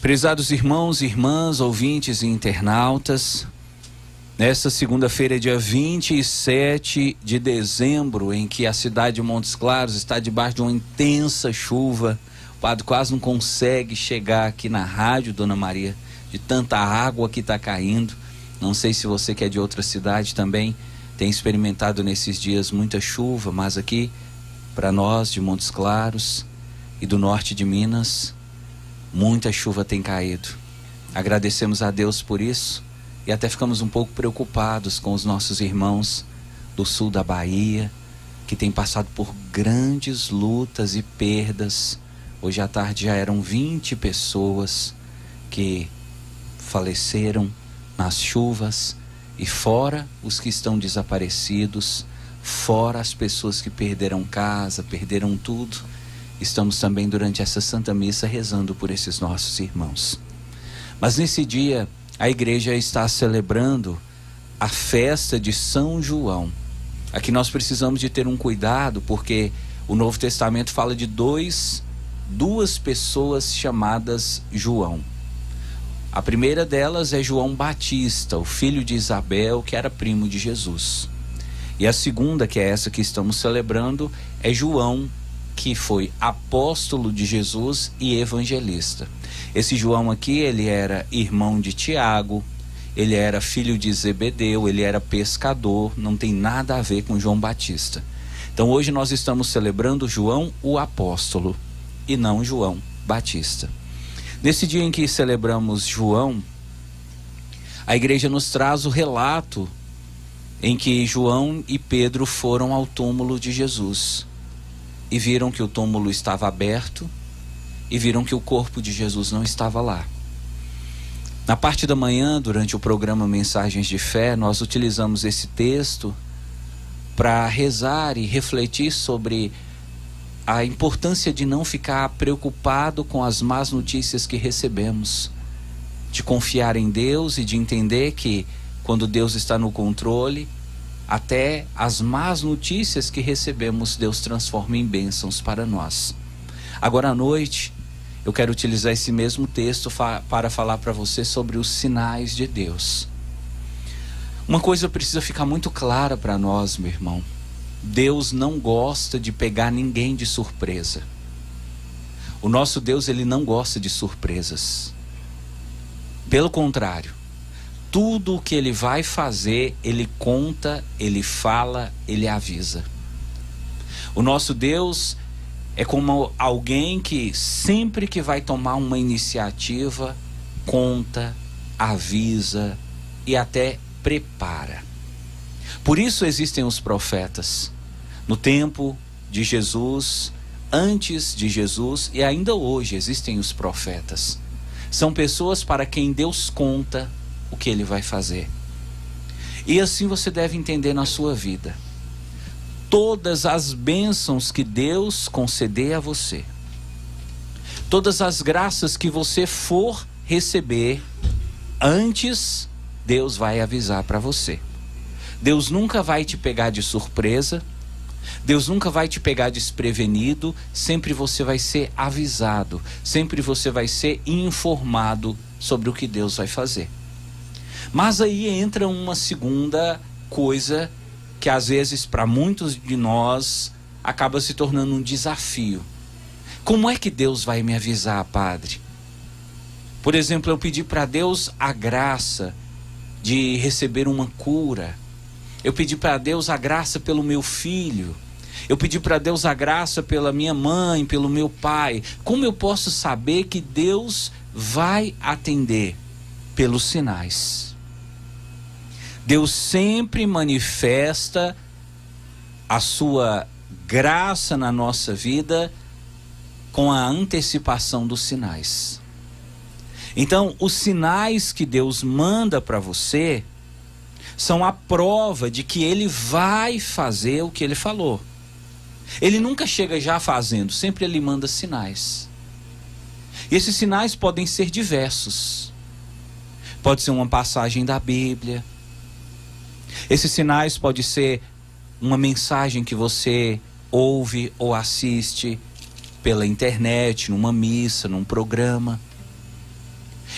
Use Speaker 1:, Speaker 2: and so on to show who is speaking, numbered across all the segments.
Speaker 1: Prezados irmãos e irmãs, ouvintes e internautas, nesta segunda-feira, dia 27 de dezembro, em que a cidade de Montes Claros está debaixo de uma intensa chuva, o padre quase não consegue chegar aqui na rádio, Dona Maria, de tanta água que está caindo. Não sei se você que é de outra cidade também tem experimentado nesses dias muita chuva, mas aqui, para nós de Montes Claros e do norte de Minas, muita chuva tem caído. Agradecemos a Deus por isso e até ficamos um pouco preocupados com os nossos irmãos do sul da Bahia, que têm passado por grandes lutas e perdas. Hoje à tarde já eram 20 pessoas que faleceram nas chuvas, e fora os que estão desaparecidos, fora as pessoas que perderam casa, perderam tudo. Estamos também durante essa Santa Missa rezando por esses nossos irmãos. Mas nesse dia a igreja está celebrando a festa de São João. Aqui nós precisamos de ter um cuidado, porque o Novo Testamento fala de duas pessoas chamadas João. A primeira delas é João Batista, o filho de Isabel, que era primo de Jesus. E a segunda, que é essa que estamos celebrando, é João, que foi apóstolo de Jesus e evangelista. Esse João aqui, ele era irmão de Tiago, ele era filho de Zebedeu, ele era pescador, não tem nada a ver com João Batista. Então hoje nós estamos celebrando João o apóstolo e não João Batista. Nesse dia em que celebramos João, a igreja nos traz o relato em que João e Pedro foram ao túmulo de Jesus e viram que o túmulo estava aberto e viram que o corpo de Jesus não estava lá. Na parte da manhã, durante o programa Mensagens de Fé, nós utilizamos esse texto para rezar e refletir sobre a importância de não ficar preocupado com as más notícias que recebemos, de confiar em Deus e de entender que quando Deus está no controle, até as más notícias que recebemos, Deus transforma em bênçãos para nós. Agora à noite, eu quero utilizar esse mesmo texto para falar para você sobre os sinais de Deus. Uma coisa precisa ficar muito clara para nós, meu irmão. Deus não gosta de pegar ninguém de surpresa. O nosso Deus, ele não gosta de surpresas. Pelo contrário, tudo o que ele vai fazer, ele conta, ele fala, ele avisa. O nosso Deus é como alguém que sempre que vai tomar uma iniciativa, conta, avisa e até prepara. Por isso existem os profetas. No tempo de Jesus, antes de Jesus e ainda hoje existem os profetas. São pessoas para quem Deus conta o que ele vai fazer. E assim você deve entender na sua vida. Todas as bênçãos que Deus conceder a você, todas as graças que você for receber, antes Deus vai avisar para você. Deus nunca vai te pegar de surpresa, Deus nunca vai te pegar desprevenido, sempre você vai ser avisado, sempre você vai ser informado sobre o que Deus vai fazer. Mas aí entra uma segunda coisa que às vezes para muitos de nós acaba se tornando um desafio. Como é que Deus vai me avisar, padre? Por exemplo, eu pedi para Deus a graça de receber uma cura. Eu pedi para Deus a graça pelo meu filho. Eu pedi para Deus a graça pela minha mãe, pelo meu pai. Como eu posso saber que Deus vai atender? Pelos sinais. Deus sempre manifesta a sua graça na nossa vida com a antecipação dos sinais. Então, os sinais que Deus manda para você são a prova de que ele vai fazer o que ele falou. Ele nunca chega já fazendo, sempre ele manda sinais. E esses sinais podem ser diversos. Pode ser uma passagem da Bíblia. Esses sinais podem ser uma mensagem que você ouve ou assiste pela internet, numa missa, num programa.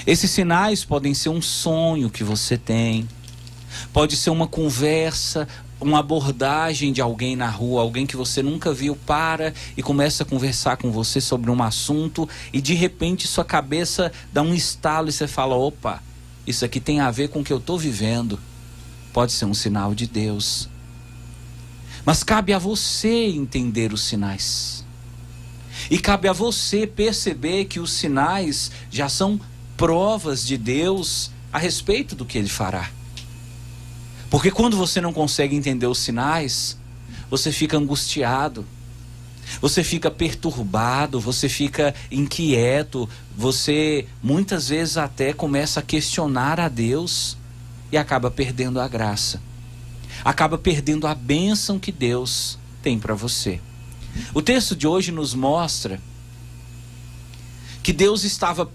Speaker 1: Esses sinais podem ser um sonho que você tem, pode ser uma conversa, uma abordagem de alguém na rua, alguém que você nunca viu, para e começa a conversar com você sobre um assunto e de repente sua cabeça dá um estalo e você fala: opa, isso aqui tem a ver com o que eu estou vivendo. Pode ser um sinal de Deus. Mas cabe a você entender os sinais. E cabe a você perceber que os sinais já são provas de Deus a respeito do que Ele fará. Porque quando você não consegue entender os sinais, você fica angustiado, você fica perturbado, você fica inquieto, você muitas vezes até começa a questionar a Deus e acaba perdendo a graça, acaba perdendo a bênção que Deus tem para você. O texto de hoje nos mostra que Deus estava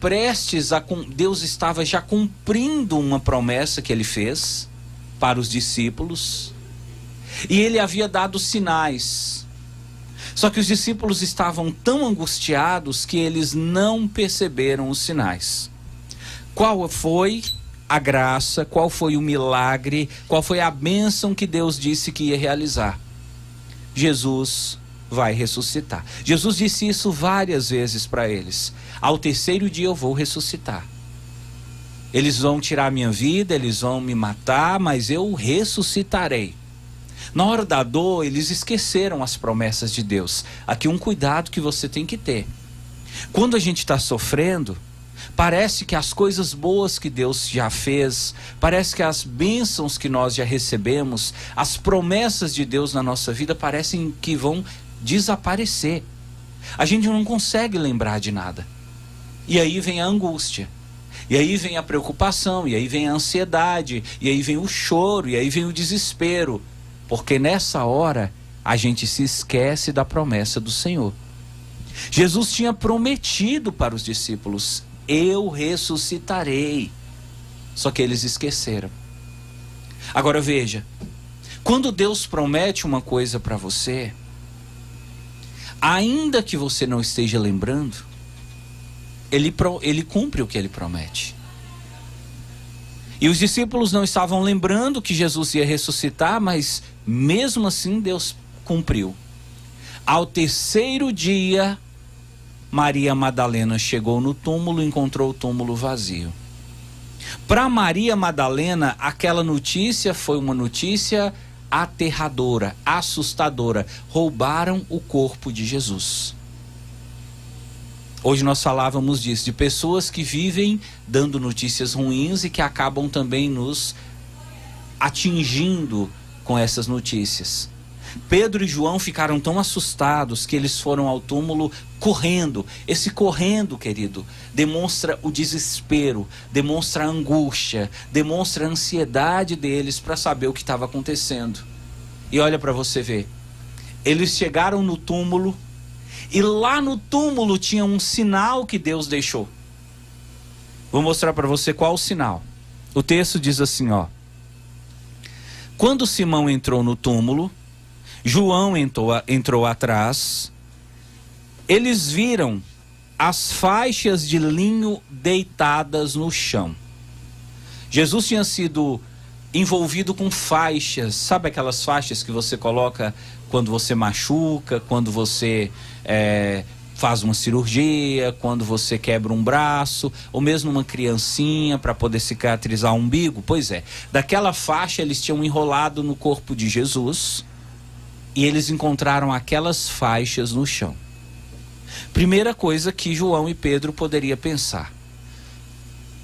Speaker 1: Deus estava já cumprindo uma promessa que Ele fez para os discípulos, e Ele havia dado sinais. Só que os discípulos estavam tão angustiados que eles não perceberam os sinais. Qual foi a graça, qual foi o milagre, qual foi a bênção que Deus disse que ia realizar? Jesus vai ressuscitar. Jesus disse isso várias vezes para eles: ao terceiro dia eu vou ressuscitar. Eles vão tirar minha vida, eles vão me matar, mas eu ressuscitarei. Na hora da dor, eles esqueceram as promessas de Deus. Aqui um cuidado que você tem que ter. Quando a gente está sofrendo, parece que as coisas boas que Deus já fez, parece que as bênçãos que nós já recebemos, as promessas de Deus na nossa vida parecem que vão desaparecer. A gente não consegue lembrar de nada. E aí vem a angústia. E aí vem a preocupação, e aí vem a ansiedade, e aí vem o choro, e aí vem o desespero. Porque nessa hora a gente se esquece da promessa do Senhor. Jesus tinha prometido para os discípulos: eu ressuscitarei. Só que eles esqueceram. Agora veja, quando Deus promete uma coisa para você, ainda que você não esteja lembrando, Ele cumpre o que Ele promete. E os discípulos não estavam lembrando que Jesus ia ressuscitar, mas mesmo assim Deus cumpriu. Ao terceiro dia, Maria Madalena chegou no túmulo e encontrou o túmulo vazio. Para Maria Madalena, aquela notícia foi uma notícia aterradora, assustadora. Roubaram o corpo de Jesus. Hoje nós falávamos disso, de pessoas que vivem dando notícias ruins e que acabam também nos atingindo com essas notícias. Pedro e João ficaram tão assustados que eles foram ao túmulo correndo. Esse correndo, querido, demonstra o desespero, demonstra a angústia, demonstra a ansiedade deles para saber o que estava acontecendo. E olha para você ver, eles chegaram no túmulo, e lá no túmulo tinha um sinal que Deus deixou. Vou mostrar para você qual o sinal. O texto diz assim, ó: quando Simão entrou no túmulo, João entrou atrás, eles viram as faixas de linho deitadas no chão. Jesus tinha sido envolvido com faixas, sabe aquelas faixas que você coloca quando você machuca, quando você faz uma cirurgia, quando você quebra um braço, ou mesmo uma criancinha para poder cicatrizar o umbigo? Pois é, daquela faixa eles tinham enrolado no corpo de Jesus e eles encontraram aquelas faixas no chão. Primeira coisa que João e Pedro poderiam pensar: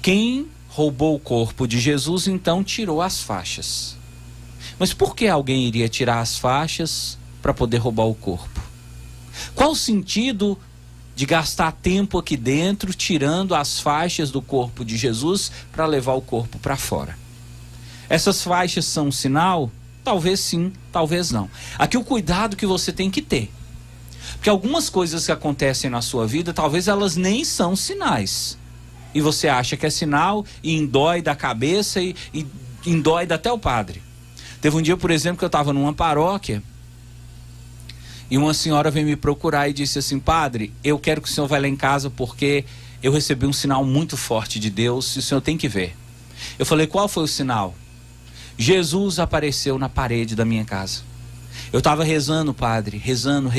Speaker 1: quem roubou o corpo de Jesus então tirou as faixas? Mas por que alguém iria tirar as faixas para poder roubar o corpo? Qual o sentido de gastar tempo aqui dentro tirando as faixas do corpo de Jesus para levar o corpo para fora? Essas faixas são um sinal? Talvez sim, talvez não. Aqui o cuidado que você tem que ter, porque algumas coisas que acontecem na sua vida, talvez elas nem são sinais, e você acha que é sinal e indói da cabeça e indói até o padre. Teve um dia, por exemplo, que eu estava numa paróquia e uma senhora veio me procurar e disse assim: padre, eu quero que o senhor vá lá em casa porque eu recebi um sinal muito forte de Deus e o senhor tem que ver. Eu falei, qual foi o sinal? Jesus apareceu na parede da minha casa. Eu estava rezando, padre, rezando,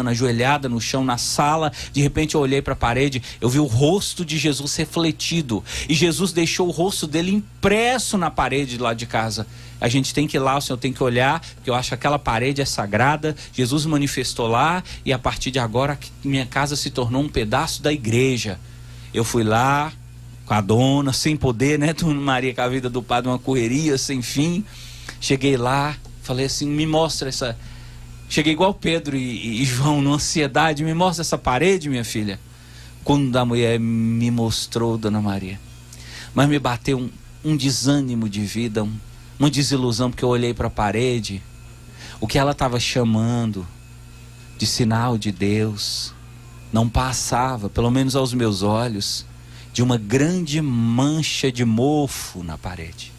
Speaker 1: ajoelhada no chão, na sala. De repente eu olhei para a parede, eu vi o rosto de Jesus refletido. E Jesus deixou o rosto dele impresso na parede lá de casa. A gente tem que ir lá, o senhor tem que olhar, porque eu acho que aquela parede é sagrada. Jesus manifestou lá e a partir de agora minha casa se tornou um pedaço da igreja. Eu fui lá com a dona, sem poder, né, Dona Maria, com a vida do padre, uma correria sem fim. Cheguei lá, falei assim, me mostra essa... Cheguei igual Pedro e João, numa ansiedade, me mostra essa parede, minha filha. Quando a mulher me mostrou, Dona Maria, mas me bateu um desânimo de vida, uma desilusão, porque eu olhei para a parede, o que ela estava chamando de sinal de Deus, não passava, pelo menos aos meus olhos, de uma grande mancha de mofo na parede.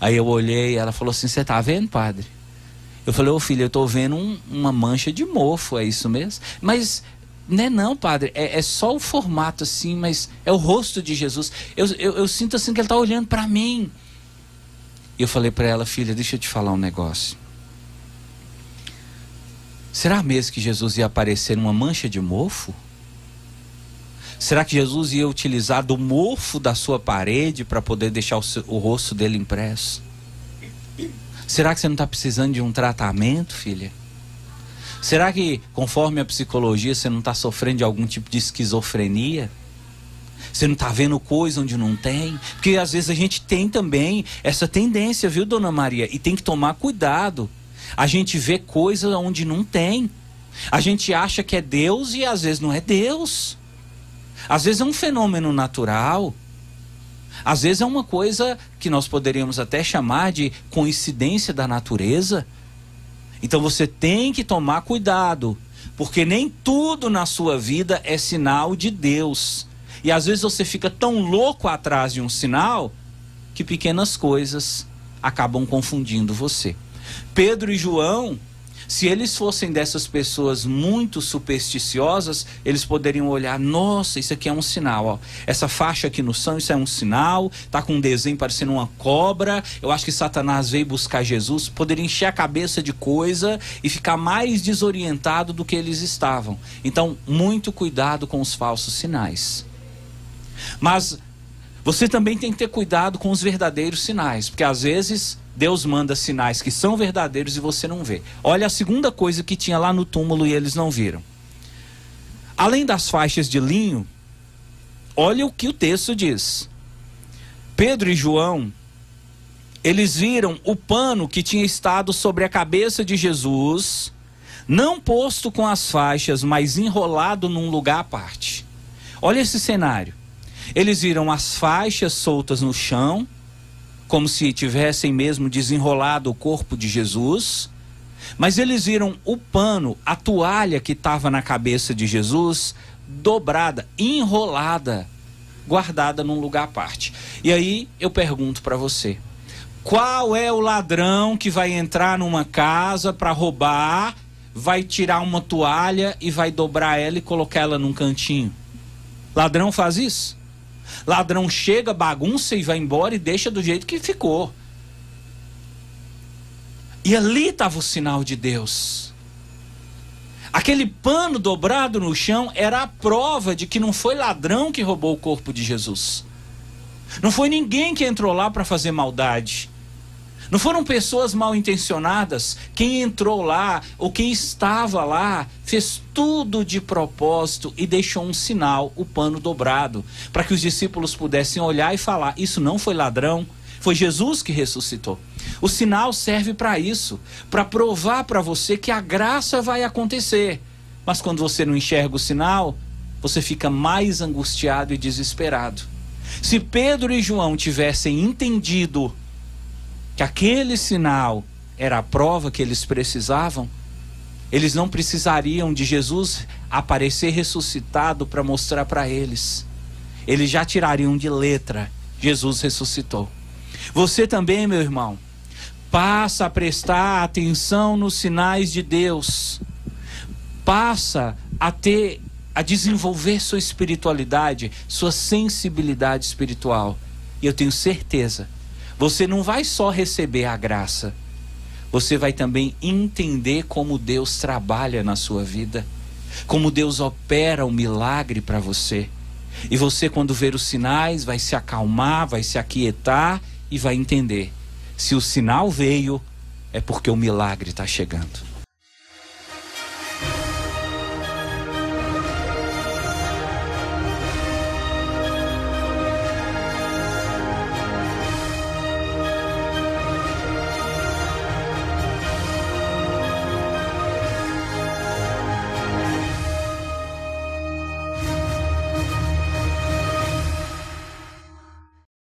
Speaker 1: Aí eu olhei, ela falou assim, você tá vendo, padre? Eu falei, ô filho, eu tô vendo uma mancha de mofo, é isso mesmo? Mas, né, não, padre, é só o formato assim, mas é o rosto de Jesus. Eu sinto assim que ele tá olhando para mim. E eu falei para ela, filha, deixa eu te falar um negócio. Será mesmo que Jesus ia aparecer numa mancha de mofo? Será que Jesus ia utilizar do mofo da sua parede para poder deixar o rosto dele impresso? Será que você não está precisando de um tratamento, filha? Será que, conforme a psicologia, você não está sofrendo de algum tipo de esquizofrenia? Você não está vendo coisa onde não tem? Porque às vezes a gente tem também essa tendência, viu, Dona Maria? E tem que tomar cuidado. A gente vê coisa onde não tem. A gente acha que é Deus e às vezes não é Deus. Às vezes é um fenômeno natural. Às vezes é uma coisa que nós poderíamos até chamar de coincidência da natureza. Então você tem que tomar cuidado, porque nem tudo na sua vida é sinal de Deus. E às vezes você fica tão louco atrás de um sinal que pequenas coisas acabam confundindo você. Pedro e João, se eles fossem dessas pessoas muito supersticiosas, eles poderiam olhar, nossa, isso aqui é um sinal, ó. Essa faixa aqui no chão, isso é um sinal, tá com um desenho parecendo uma cobra, eu acho que Satanás veio buscar Jesus. Poderia encher a cabeça de coisa e ficar mais desorientado do que eles estavam. Então, muito cuidado com os falsos sinais. Mas você também tem que ter cuidado com os verdadeiros sinais, porque às vezes Deus manda sinais que são verdadeiros e você não vê. Olha a segunda coisa que tinha lá no túmulo e eles não viram. Além das faixas de linho, olha o que o texto diz. Pedro e João, eles viram o pano que tinha estado sobre a cabeça de Jesus, não posto com as faixas, mas enrolado num lugar à parte. Olha esse cenário. Eles viram as faixas soltas no chão, como se tivessem mesmo desenrolado o corpo de Jesus, mas eles viram o pano, a toalha que estava na cabeça de Jesus, dobrada, enrolada, guardada num lugar à parte. E aí eu pergunto para você, qual é o ladrão que vai entrar numa casa para roubar, vai tirar uma toalha e vai dobrar ela e colocar ela num cantinho? Ladrão faz isso? Ladrão chega, bagunça e vai embora e deixa do jeito que ficou. E ali estava o sinal de Deus. Aquele pano dobrado no chão era a prova de que não foi ladrão que roubou o corpo de Jesus. Não foi ninguém que entrou lá para fazer maldade. Não foram pessoas mal intencionadas. Quem entrou lá, ou quem estava lá, fez tudo de propósito e deixou um sinal, o pano dobrado, para que os discípulos pudessem olhar e falar, isso não foi ladrão, foi Jesus que ressuscitou. O sinal serve para isso, para provar para você que a graça vai acontecer. Mas quando você não enxerga o sinal, você fica mais angustiado e desesperado. Se Pedro e João tivessem entendido que aquele sinal era a prova que eles precisavam, eles não precisariam de Jesus aparecer ressuscitado para mostrar para eles. Eles já tirariam de letra, Jesus ressuscitou. Você também, meu irmão, passa a prestar atenção nos sinais de Deus. Passa a ter a desenvolver sua espiritualidade, sua sensibilidade espiritual. E eu tenho certeza, você não vai só receber a graça, você vai também entender como Deus trabalha na sua vida, como Deus opera o milagre para você. E você, quando ver os sinais, vai se acalmar, vai se aquietar e vai entender. Se o sinal veio, é porque o milagre está chegando.